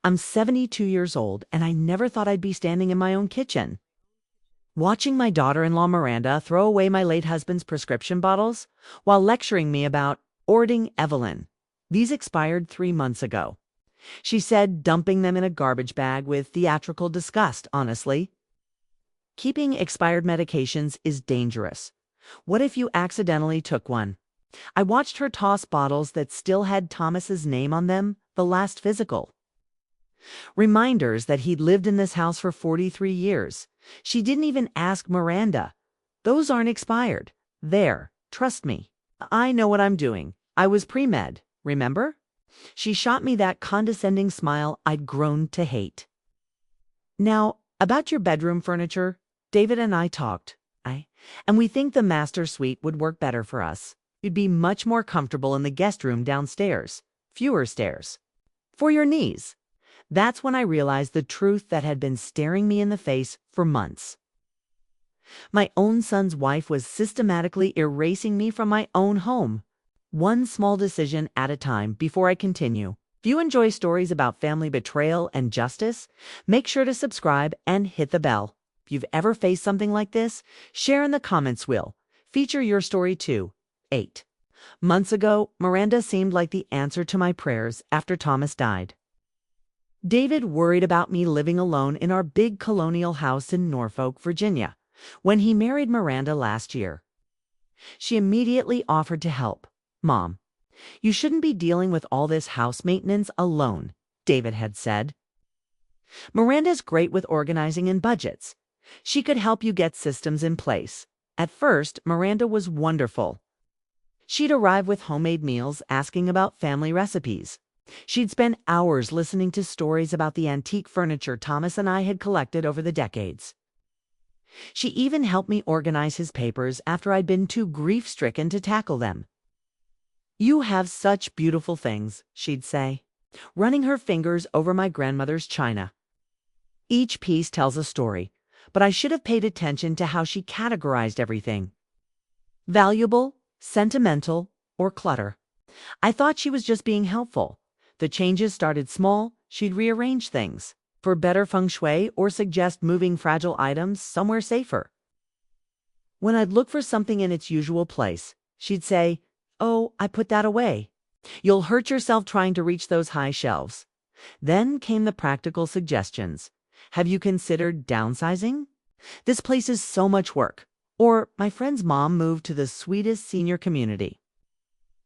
I'm 72 years old, and I never thought I'd be standing in my own kitchen, watching my daughter-in-law Miranda throw away my late husband's prescription bottles while lecturing me about ordering Evelyn. These expired 3 months ago. She said, dumping them in a garbage bag with theatrical disgust, honestly. Keeping expired medications is dangerous. What if you accidentally took one? I watched her toss bottles that still had Thomas's name on them, the last physical. Reminders that he'd lived in this house for 43 years. She didn't even ask Miranda. Those aren't expired. There, trust me. I know what I'm doing. I was pre-med, remember? She shot me that condescending smile I'd grown to hate. Now, about your bedroom furniture, David and I talked. And we think the master suite would work better for us. You'd be much more comfortable in the guest room downstairs. Fewer stairs. For your knees. That's when I realized the truth that had been staring me in the face for months. My own son's wife was systematically erasing me from my own home. One small decision at a time before I continue. If you enjoy stories about family betrayal and justice, make sure to subscribe and hit the bell. If you've ever faced something like this, share in the comments wheel. Feature your story too. 8 months ago, Miranda seemed like the answer to my prayers after Thomas died. David worried about me living alone in our big colonial house in Norfolk, Virginia, when he married Miranda last year. She immediately offered to help. Mom, you shouldn't be dealing with all this house maintenance alone, David had said. Miranda's great with organizing and budgets. She could help you get systems in place. At first, Miranda was wonderful. She'd arrive with homemade meals, asking about family recipes. She'd spend hours listening to stories about the antique furniture Thomas and I had collected over the decades. She even helped me organize his papers after I'd been too grief-stricken to tackle them. You have such beautiful things, she'd say, running her fingers over my grandmother's china. Each piece tells a story, but I should have paid attention to how she categorized everything. Valuable, sentimental, or clutter. I thought she was just being helpful. The changes started small. She'd rearrange things for better feng shui or suggest moving fragile items somewhere safer. When I'd look for something in its usual place, she'd say, "Oh, I put that away. You'll hurt yourself trying to reach those high shelves." Then came the practical suggestions. Have you considered downsizing? This place is so much work. Or my friend's mom moved to the sweetest senior community.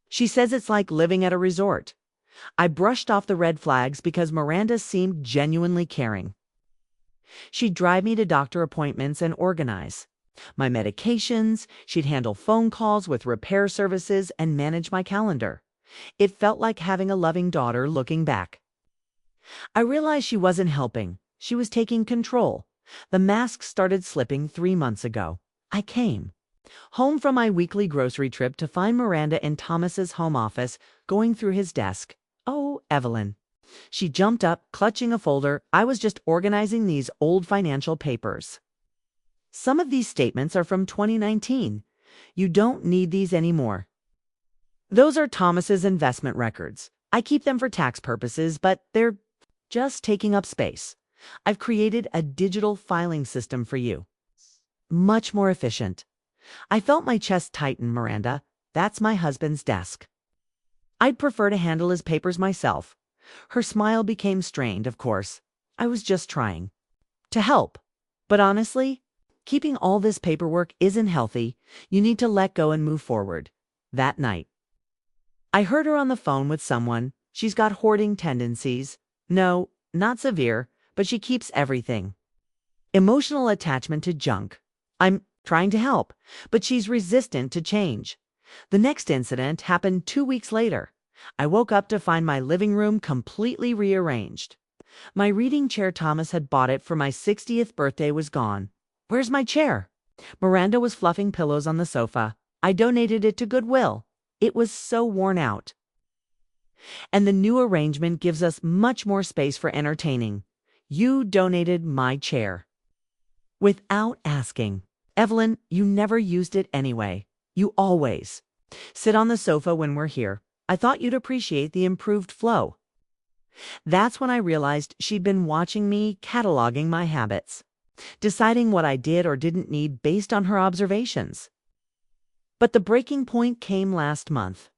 She says it's like living at a resort. I brushed off the red flags because Miranda seemed genuinely caring. She'd drive me to doctor appointments and organize my medications. She'd handle phone calls with repair services and manage my calendar. It felt like having a loving daughter looking back. I realized she wasn't helping. She was taking control. The mask started slipping 3 months ago. I came home from my weekly grocery trip to find Miranda in Thomas's home office, going through his desk. "Oh, Evelyn." She jumped up, clutching a folder. "I was just organizing these old financial papers. Some of these statements are from 2019. You don't need these anymore. Those are Thomas's investment records. I keep them for tax purposes, but they're just taking up space. I've created a digital filing system for you. Much more efficient." I felt my chest tighten. "Miranda, that's my husband's desk. I'd prefer to handle his papers myself." Her smile became strained, of course. I was just trying to help. But honestly, keeping all this paperwork isn't healthy. You need to let go and move forward. That night, I heard her on the phone with someone. She's got hoarding tendencies. No, not severe, but she keeps everything. Emotional attachment to junk. I'm trying to help, but she's resistant to change. The next incident happened 2 weeks later. I woke up to find my living room completely rearranged. My reading chair Thomas had bought it for my 60th birthday was gone. Where's my chair? Miranda was fluffing pillows on the sofa. I donated it to Goodwill. It was so worn out. And the new arrangement gives us much more space for entertaining. You donated my chair. Without asking. Evelyn, you never used it anyway. You always sit on the sofa when we're here. I thought you'd appreciate the improved flow. That's when I realized she'd been watching me, cataloging my habits, deciding what I did or didn't need based on her observations. But the breaking point came last month.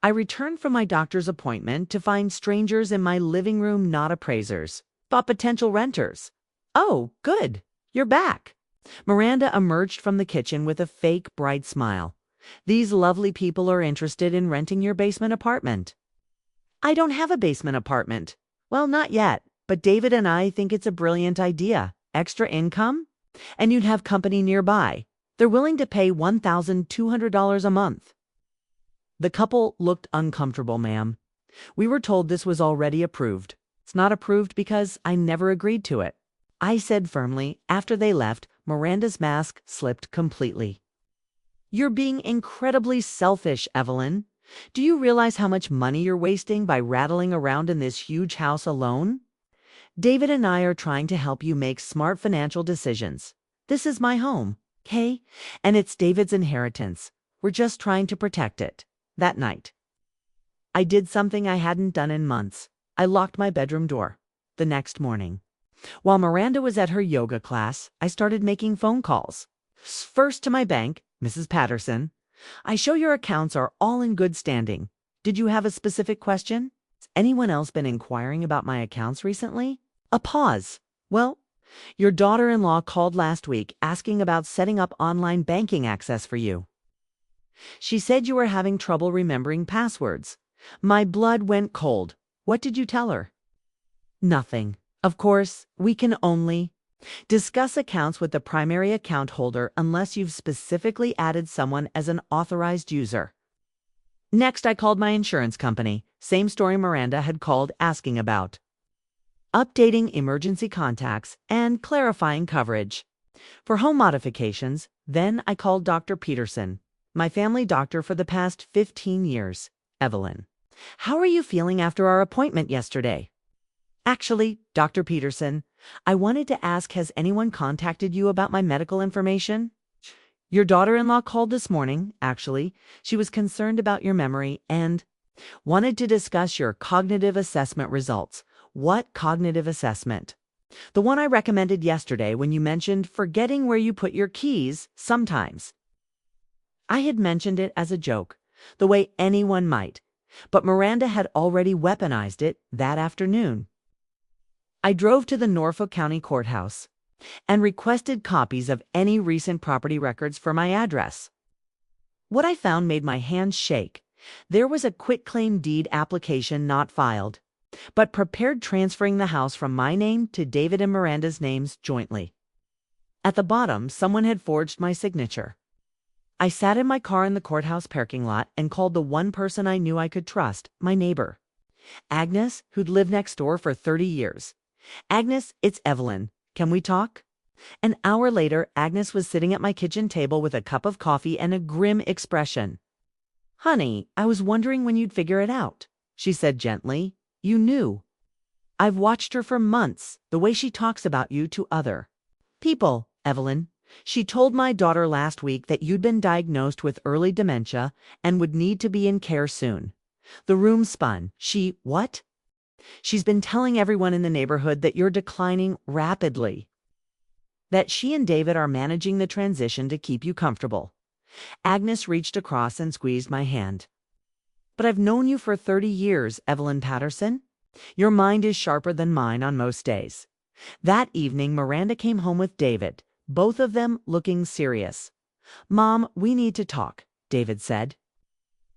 I returned from my doctor's appointment to find strangers in my living room, not appraisers, but potential renters. "Oh, good. You're back." Miranda emerged from the kitchen with a fake, bright smile. "These lovely people are interested in renting your basement apartment." "I don't have a basement apartment." "Well, not yet, but David and I think it's a brilliant idea. Extra income? And you'd have company nearby. They're willing to pay $1,200 a month." The couple looked uncomfortable, ma'am. "We were told this was already approved." "It's not approved because I never agreed to it," I said firmly. After they left, Miranda's mask slipped completely. "You're being incredibly selfish, Evelyn. Do you realize how much money you're wasting by rattling around in this huge house alone? David and I are trying to help you make smart financial decisions. This is my home, okay? And it's David's inheritance. We're just trying to protect it." That night, I did something I hadn't done in months. I locked my bedroom door. The next morning, while Miranda was at her yoga class, I started making phone calls. First to my bank, "Mrs. Patterson, I show your accounts are all in good standing. Did you have a specific question? Has anyone else been inquiring about my accounts recently?" A pause. "Well, your daughter-in-law called last week asking about setting up online banking access for you. She said you were having trouble remembering passwords." My blood went cold. "What did you tell her?" "Nothing. Of course, we can only discuss accounts with the primary account holder unless you've specifically added someone as an authorized user." Next, I called my insurance company. Same story Miranda had called asking about. Updating emergency contacts and clarifying coverage. For home modifications, then I called Dr. Peterson, my family doctor for the past 15 years. "Evelyn, how are you feeling after our appointment yesterday?" "Actually, Dr. Peterson, I wanted to ask, has anyone contacted you about my medical information?" "Your daughter-in-law called this morning, actually. She was concerned about your memory and wanted to discuss your cognitive assessment results." "What cognitive assessment?" "The one I recommended yesterday when you mentioned forgetting where you put your keys sometimes." I had mentioned it as a joke, the way anyone might, but Miranda had already weaponized it that afternoon. I drove to the Norfolk County Courthouse and requested copies of any recent property records for my address. What I found made my hands shake. There was a quitclaim deed application not filed, but prepared transferring the house from my name to David and Miranda's names jointly. At the bottom, someone had forged my signature. I sat in my car in the courthouse parking lot and called the one person I knew I could trust, my neighbor, Agnes, who'd lived next door for 30 years. "Agnes, it's Evelyn. Can we talk?" An hour later, Agnes was sitting at my kitchen table with a cup of coffee and a grim expression. "Honey, I was wondering when you'd figure it out," she said gently. "You knew. I've watched her for months, the way she talks about you to other people, Evelyn. She told my daughter last week that you'd been diagnosed with early dementia and would need to be in care soon." The room spun. What? "She's been telling everyone in the neighborhood that you're declining rapidly. That she and David are managing the transition to keep you comfortable." Agnes reached across and squeezed my hand. "But I've known you for 30 years, Evelyn Patterson. Your mind is sharper than mine on most days." That evening, Miranda came home with David, both of them looking serious. "Mom, we need to talk," David said.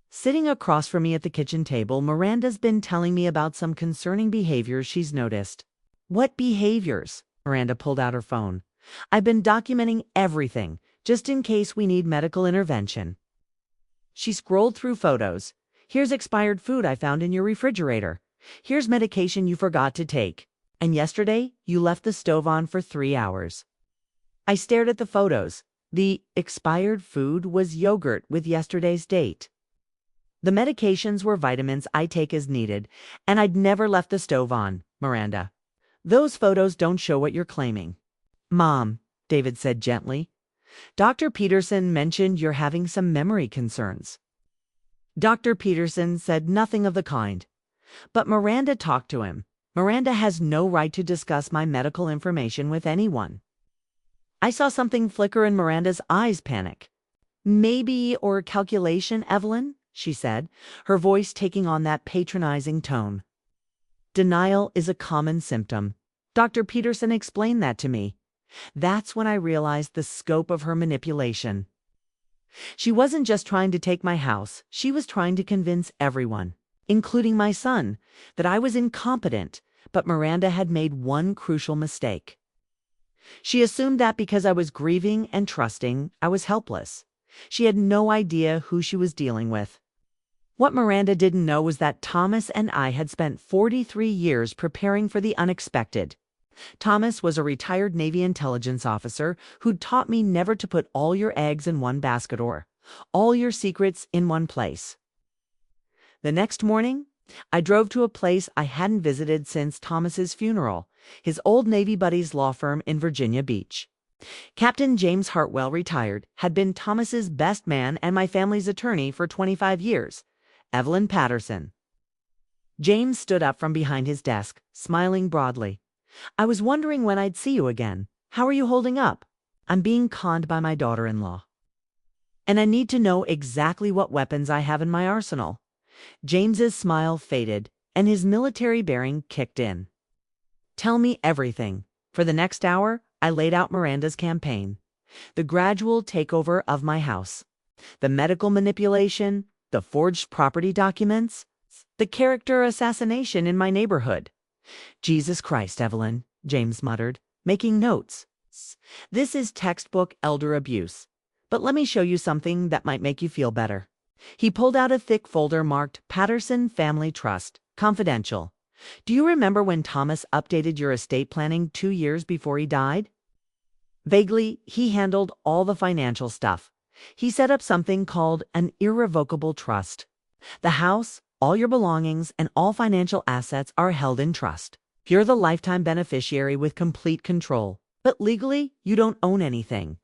Sitting across from me at the kitchen table, Miranda's been telling me about some concerning behaviors she's noticed. "What behaviors?" Miranda pulled out her phone. "I've been documenting everything, just in case we need medical intervention." She scrolled through photos. "Here's expired food I found in your refrigerator. Here's medication you forgot to take. And yesterday, you left the stove on for 3 hours." I stared at the photos. The expired food was yogurt with yesterday's date. The medications were vitamins I take as needed, and I'd never left the stove on, Miranda. "Those photos don't show what you're claiming." "Mom," David said gently, "Dr. Peterson mentioned you're having some memory concerns." Dr. Peterson said nothing of the kind. But Miranda talked to him. Miranda has no right to discuss my medical information with anyone. I saw something flicker in Miranda's eyes panic. Maybe or calculation, Evelyn, she said, her voice taking on that patronizing tone. Denial is a common symptom. Dr. Peterson explained that to me. That's when I realized the scope of her manipulation. She wasn't just trying to take my house, she was trying to convince everyone, including my son, that I was incompetent, but Miranda had made one crucial mistake. She assumed that because I was grieving and trusting, I was helpless. She had no idea who she was dealing with. What Miranda didn't know was that Thomas and I had spent 43 years preparing for the unexpected. Thomas was a retired Navy intelligence officer who'd taught me never to put all your eggs in one basket or all your secrets in one place. The next morning, I drove to a place I hadn't visited since Thomas's funeral, his old Navy buddy's law firm in Virginia Beach. Captain James Hartwell, retired, had been Thomas's best man and my family's attorney for 25 years, Evelyn Patterson. James stood up from behind his desk, smiling broadly. I was wondering when I'd see you again. How are you holding up? I'm being conned by my daughter-in-law. And I need to know exactly what weapons I have in my arsenal. James's smile faded, and his military bearing kicked in. Tell me everything. For the next hour, I laid out Miranda's campaign. The gradual takeover of my house. The medical manipulation, the forged property documents, the character assassination in my neighborhood. Jesus Christ, Evelyn, James muttered, making notes. This is textbook elder abuse. But let me show you something that might make you feel better. He pulled out a thick folder marked Patterson Family Trust, Confidential. Do you remember when Thomas updated your estate planning 2 years before he died? Vaguely, he handled all the financial stuff. He set up something called an irrevocable trust. The house, all your belongings, and all financial assets are held in trust. You're the lifetime beneficiary with complete control. But legally, you don't own anything.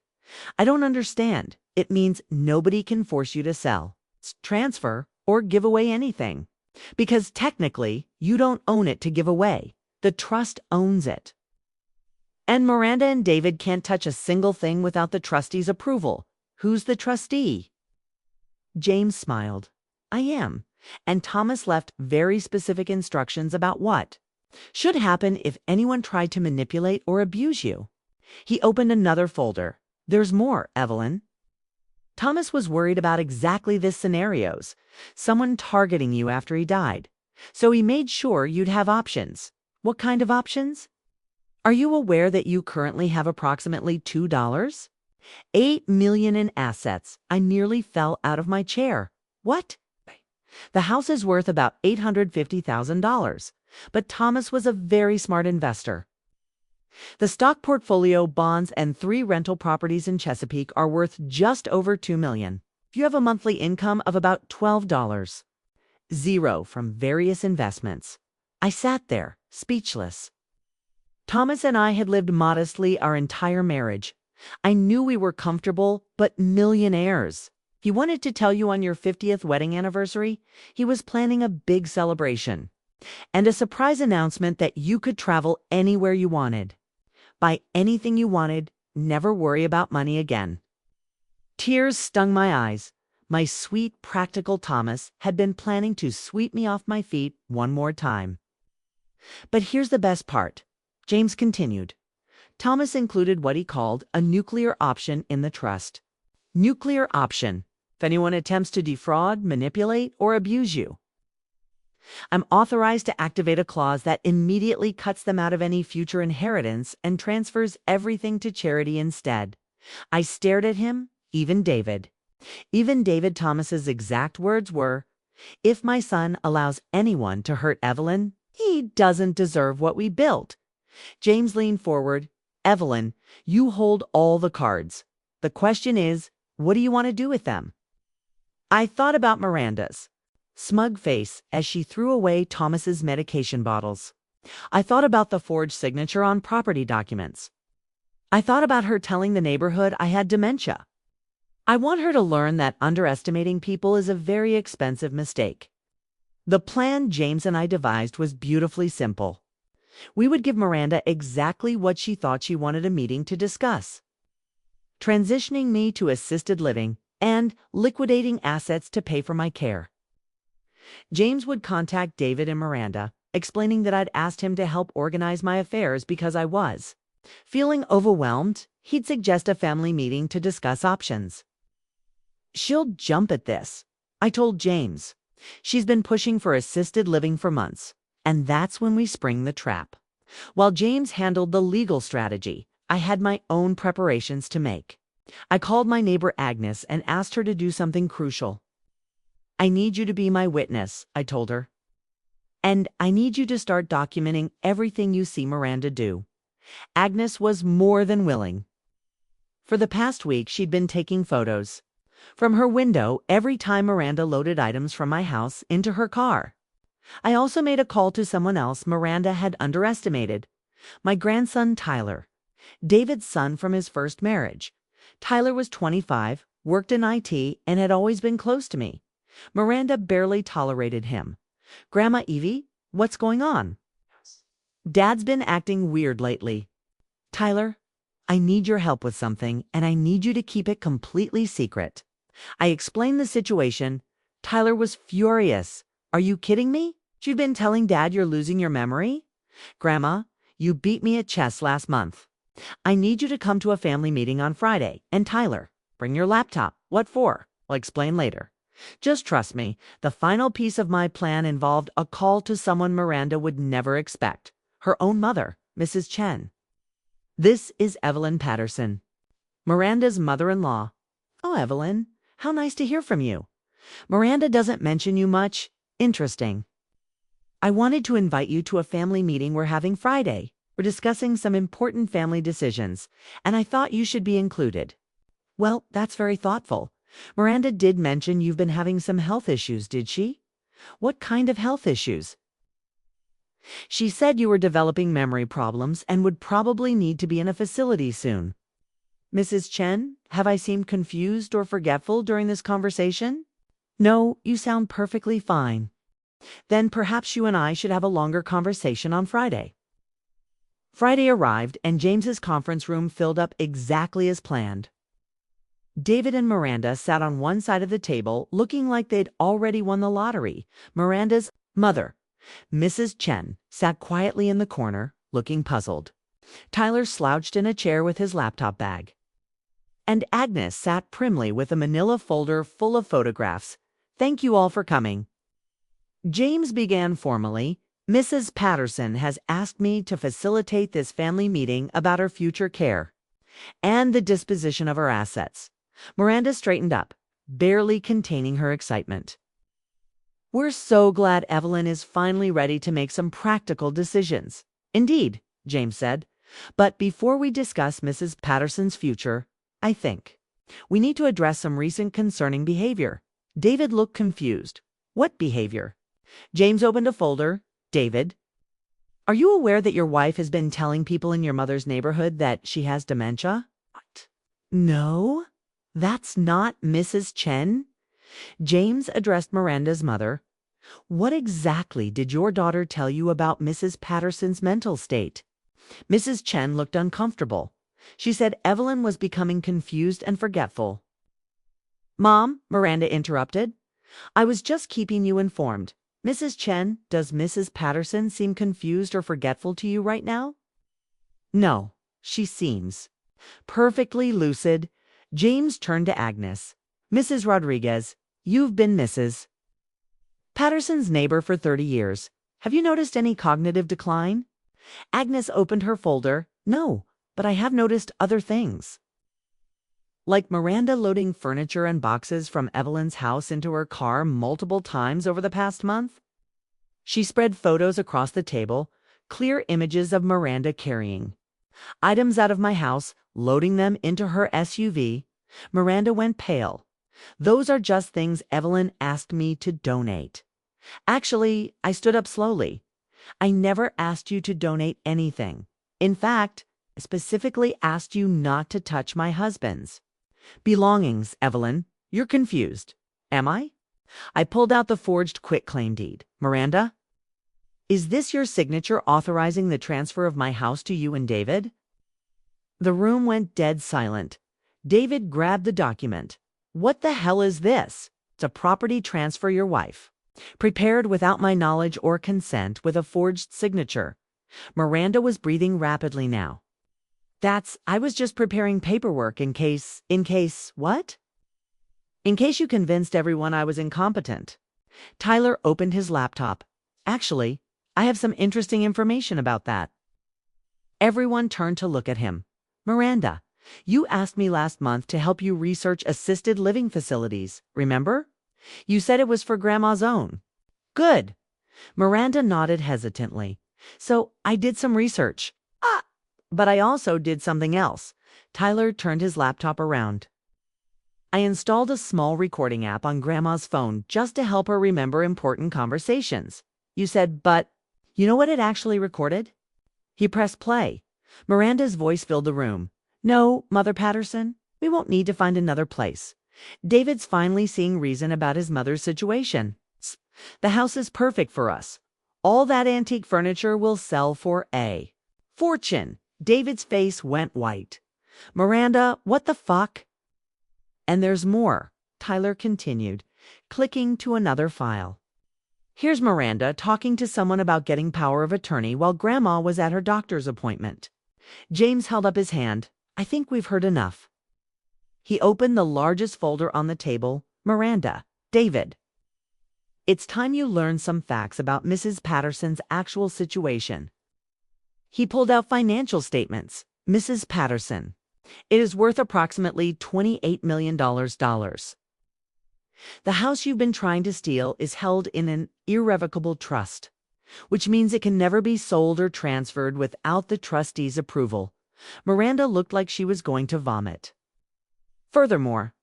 I don't understand. It means nobody can force you to sell, transfer, or give away anything. Because technically, you don't own it to give away. The trust owns it. And Miranda and David can't touch a single thing without the trustee's approval. Who's the trustee? James smiled. I am. And Thomas left very specific instructions about what should happen if anyone tried to manipulate or abuse you. He opened another folder. There's more, Evelyn. Thomas was worried about exactly this scenarios, someone targeting you after he died. So he made sure you'd have options. What kind of options? Are you aware that you currently have approximately $2? $8 million in assets. I nearly fell out of my chair. What? The house is worth about $850,000, but Thomas was a very smart investor. The stock portfolio, bonds, and 3 rental properties in Chesapeake are worth just over $2 million. You have a monthly income of about $12. 0 from various investments. I sat there, speechless. Thomas and I had lived modestly our entire marriage. I knew we were comfortable, but millionaires. He wanted to tell you on your 50th wedding anniversary, he was planning a big celebration. And a surprise announcement that you could travel anywhere you wanted. Buy anything you wanted, never worry about money again. Tears stung my eyes. My sweet, practical Thomas had been planning to sweep me off my feet one more time. But here's the best part. James continued. Thomas included what he called a nuclear option in the trust. Nuclear option. If anyone attempts to defraud, manipulate, or abuse you, I'm authorized to activate a clause that immediately cuts them out of any future inheritance and transfers everything to charity instead. I stared at him, even David. Even David Thomas's exact words were, if my son allows anyone to hurt Evelyn, he doesn't deserve what we built. James leaned forward. Evelyn, you hold all the cards. The question is, what do you want to do with them? I thought about Miranda's smug face as she threw away Thomas's medication bottles. I thought about the forged signature on property documents. I thought about her telling the neighborhood I had dementia. I want her to learn that underestimating people is a very expensive mistake. The plan James and I devised was beautifully simple. We would give Miranda exactly what she thought she wanted a meeting to discuss: transitioning me to assisted living and liquidating assets to pay for my care. James would contact David and Miranda, explaining that I'd asked him to help organize my affairs because I was feeling overwhelmed. He'd suggest a family meeting to discuss options. "She'll jump at this," I told James. "She's been pushing for assisted living for months." And that's when we spring the trap. While James handled the legal strategy, I had my own preparations to make. I called my neighbor Agnes and asked her to do something crucial. "I need you to be my witness," I told her. "And I need you to start documenting everything you see Miranda do." Agnes was more than willing. For the past week, she'd been taking photos from her window every time Miranda loaded items from my house into her car. I also made a call to someone else Miranda had underestimated: my grandson Tyler, David's son from his first marriage. Tyler was 25, worked in IT, and had always been close to me. Miranda barely tolerated him. "Grandma Evie, what's going on?" "Dad's been acting weird lately." "Tyler, I need your help with something, and I need you to keep it completely secret." I explained the situation. Tyler was furious. "Are you kidding me? You've been telling Dad you're losing your memory?" "Grandma, you beat me at chess last month. I need you to come to a family meeting on Friday. And Tyler, bring your laptop." "What for?" "I'll explain later. Just trust me." The final piece of my plan involved a call to someone Miranda would never expect: her own mother, Mrs. Chen. "This is Evelyn Patterson, Miranda's mother-in-law." "Oh, Evelyn, how nice to hear from you. Miranda doesn't mention you much. Interesting. I wanted to invite you to a family meeting we're having Friday. We're discussing some important family decisions, and I thought you should be included." "Well, that's very thoughtful. Miranda did mention you've been having some health issues, did she?" "What kind of health issues?" "She said you were developing memory problems and would probably need to be in a facility soon." "Mrs. Chen, have I seemed confused or forgetful during this conversation?" "No, you sound perfectly fine." "Then perhaps you and I should have a longer conversation on Friday." Friday arrived, and James's conference room filled up exactly as planned. David and Miranda sat on one side of the table, looking like they'd already won the lottery. Miranda's mother, Mrs. Chen, sat quietly in the corner, looking puzzled. Tyler slouched in a chair with his laptop bag. And Agnes sat primly with a manila folder full of photographs. "Thank you all for coming." James began formally. "Mrs. Patterson has asked me to facilitate this family meeting about her future care and the disposition of her assets." Miranda straightened up, barely containing her excitement. "We're so glad Evelyn is finally ready to make some practical decisions." "Indeed," James said. "But before we discuss Mrs. Patterson's future, I think we need to address some recent concerning behavior." David looked confused. "What behavior?" James opened a folder. "David, are you aware that your wife has been telling people in your mother's neighborhood that she has dementia?" "What?" "No, that's not Mrs. Chen." James addressed Miranda's mother. "What exactly did your daughter tell you about Mrs. Patterson's mental state?" Mrs. Chen looked uncomfortable. She said Evelyn was becoming confused and forgetful. "Mom," Miranda interrupted, "I was just keeping you informed. Mrs. Chen, does Mrs. Patterson seem confused or forgetful to you right now?" "No, she seems perfectly lucid." James turned to Agnes. "Mrs. Rodriguez, you've been Mrs. Patterson's neighbor for 30 years. Have you noticed any cognitive decline?" Agnes opened her folder. "No, but I have noticed other things." "Like Miranda loading furniture and boxes from Evelyn's house into her car multiple times over the past month?" She spread photos across the table, clear images of Miranda carrying items out of my house, loading them into her SUV. Miranda went pale. "Those are just things Evelyn asked me to donate." Actually, I stood up slowly. "I never asked you to donate anything. In fact, I specifically asked you not to touch my husband's belongings." "Evelyn, you're confused." "Am I?" I pulled out the forged quitclaim deed. Miranda, is this your signature authorizing the transfer of my house to you and David? The room went dead silent. David grabbed the document. What the hell is this? It's a property transfer, your wife. Prepared without my knowledge or consent with a forged signature. Miranda was breathing rapidly now. I was just preparing paperwork in case, what? In case you convinced everyone I was incompetent. Tyler opened his laptop. Actually, I have some interesting information about that. Everyone turned to look at him. Miranda, you asked me last month to help you research assisted living facilities, remember? You said it was for Grandma's own. Good. Miranda nodded hesitantly. So I did some research. But I also did something else. Tyler turned his laptop around. I installed a small recording app on Grandma's phone just to help her remember important conversations. You said, but you know what it actually recorded? He pressed play. Miranda's voice filled the room. No, Mother Patterson, we won't need to find another place. David's finally seeing reason about his mother's situation. The house is perfect for us. All that antique furniture will sell for a fortune. David's face went white. Miranda, what the fuck? And there's more, Tyler continued, clicking to another file. Here's Miranda talking to someone about getting power of attorney while Grandma was at her doctor's appointment. James held up his hand. I think we've heard enough. He opened the largest folder on the table. Miranda, David. It's time you learn some facts about Mrs. Patterson's actual situation. He pulled out financial statements. Mrs. Patterson. It is worth approximately $28 million. The house you've been trying to steal is held in an irrevocable trust, which means it can never be sold or transferred without the trustee's approval. Miranda looked like she was going to vomit. Furthermore,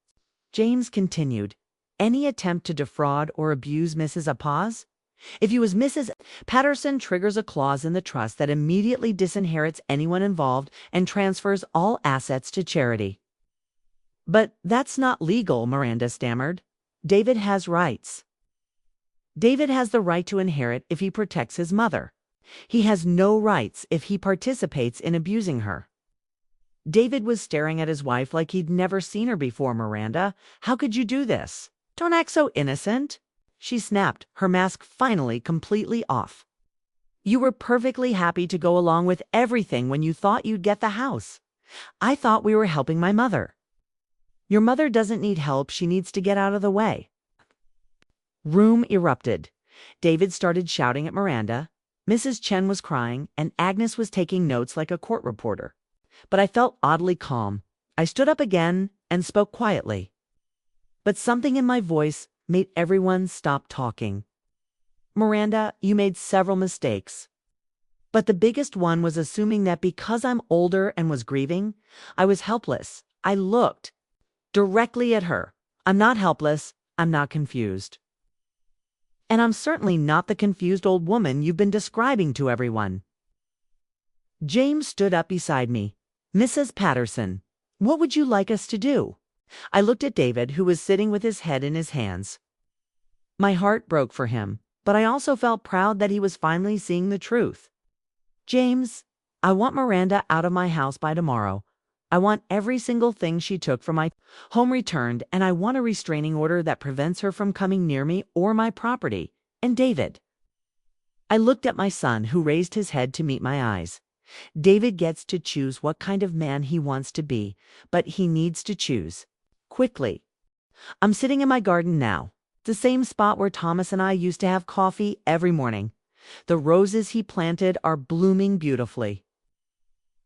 James continued, any attempt to defraud or abuse Mrs. Apaz? If you as Mrs. Patterson triggers a clause in the trust that immediately disinherits anyone involved and transfers all assets to charity. But that's not legal, Miranda stammered. David has rights. David has the right to inherit if he protects his mother. He has no rights if he participates in abusing her. David was staring at his wife like he'd never seen her before. Miranda, how could you do this? Don't act so innocent. She snapped, her mask finally completely off. You were perfectly happy to go along with everything when you thought you'd get the house. I thought we were helping my mother. Your mother doesn't need help, she needs to get out of the way. Room erupted. David started shouting at Miranda. Mrs. Chen was crying, and Agnes was taking notes like a court reporter. But I felt oddly calm. I stood up again and spoke quietly. But something in my voice made everyone stop talking. Miranda, you made several mistakes. But the biggest one was assuming that because I'm older and was grieving, I was helpless. I looked directly at her. I'm not helpless. I'm not confused. And I'm certainly not the confused old woman you've been describing to everyone. James stood up beside me. Mrs. Patterson, what would you like us to do? I looked at David, who was sitting with his head in his hands. My heart broke for him, but I also felt proud that he was finally seeing the truth. James, I want Miranda out of my house by tomorrow. I want every single thing she took from my home returned, and I want a restraining order that prevents her from coming near me or my property. And David. I looked at my son, who raised his head to meet my eyes. David gets to choose what kind of man he wants to be, but he needs to choose. Quickly. I'm sitting in my garden now, the same spot where Thomas and I used to have coffee every morning. The roses he planted are blooming beautifully.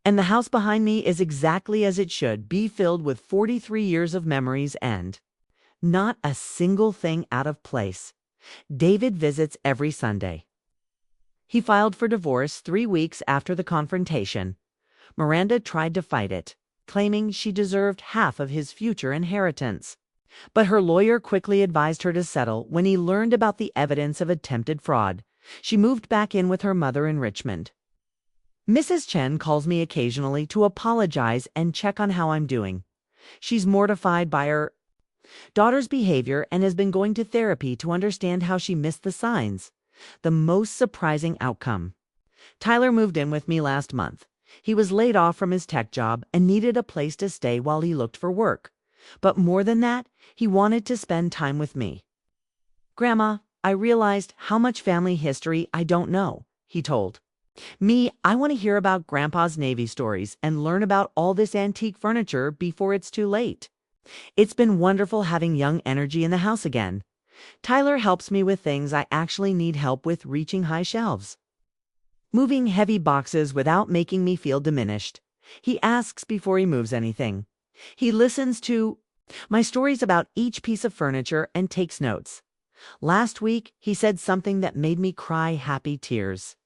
And the house behind me is exactly as it should be, filled with 43 years of memories and not a single thing out of place. David visits every Sunday. He filed for divorce 3 weeks after the confrontation. Miranda tried to fight it, claiming she deserved half of his future inheritance. But her lawyer quickly advised her to settle when he learned about the evidence of attempted fraud. She moved back in with her mother in Richmond. Mrs. Chen calls me occasionally to apologize and check on how I'm doing. She's mortified by her daughter's behavior, and has been going to therapy to understand how she missed the signs. The most surprising outcome. Tyler moved in with me last month. He was laid off from his tech job and needed a place to stay while he looked for work. But more than that, he wanted to spend time with me. "Grandma, I realized how much family history I don't know," he told me. "I want to hear about Grandpa's Navy stories and learn about all this antique furniture before it's too late." It's been wonderful having young energy in the house again. Tyler helps me with things I actually need help with, reaching high shelves, moving heavy boxes without making me feel diminished. He asks before he moves anything. He listens to my stories about each piece of furniture and takes notes. Last week, he said something that made me cry happy tears.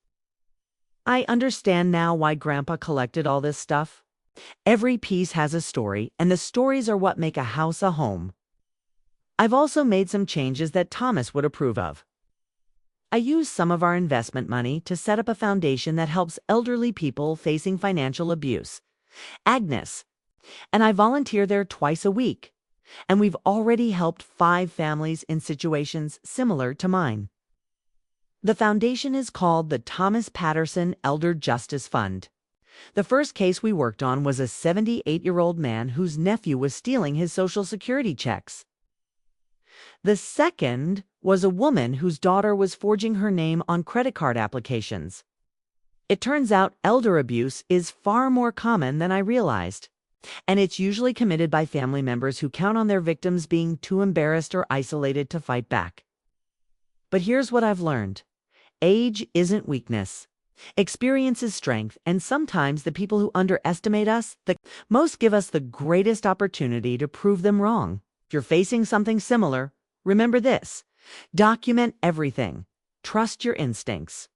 "I understand now why Grandpa collected all this stuff. Every piece has a story, and the stories are what make a house a home. I've also made some changes that Thomas would approve of. I use some of our investment money to set up a foundation that helps elderly people facing financial abuse, Agnes, and I volunteer there twice a week. And we've already helped 5 families in situations similar to mine. The foundation is called the Thomas Patterson Elder Justice Fund. The first case we worked on was a 78-year-old man whose nephew was stealing his Social Security checks. The second was a woman whose daughter was forging her name on credit card applications. It turns out elder abuse is far more common than I realized, and it's usually committed by family members who count on their victims being too embarrassed or isolated to fight back. But here's what I've learned. Age isn't weakness. Experience is strength, and sometimes the people who underestimate us the most give us the greatest opportunity to prove them wrong. If you're facing something similar, remember this: document everything. Trust your instincts.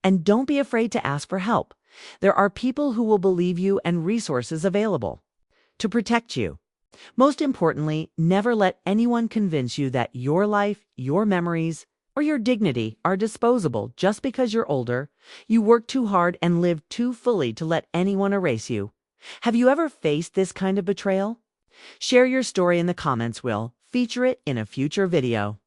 And don't be afraid to ask for help. There are people who will believe you and resources available to protect you. Most importantly, never let anyone convince you that your life, your memories, or your dignity are disposable just because you're older. You work too hard and live too fully to let anyone erase you. Have you ever faced this kind of betrayal? Share your story in the comments. We'll feature it in a future video.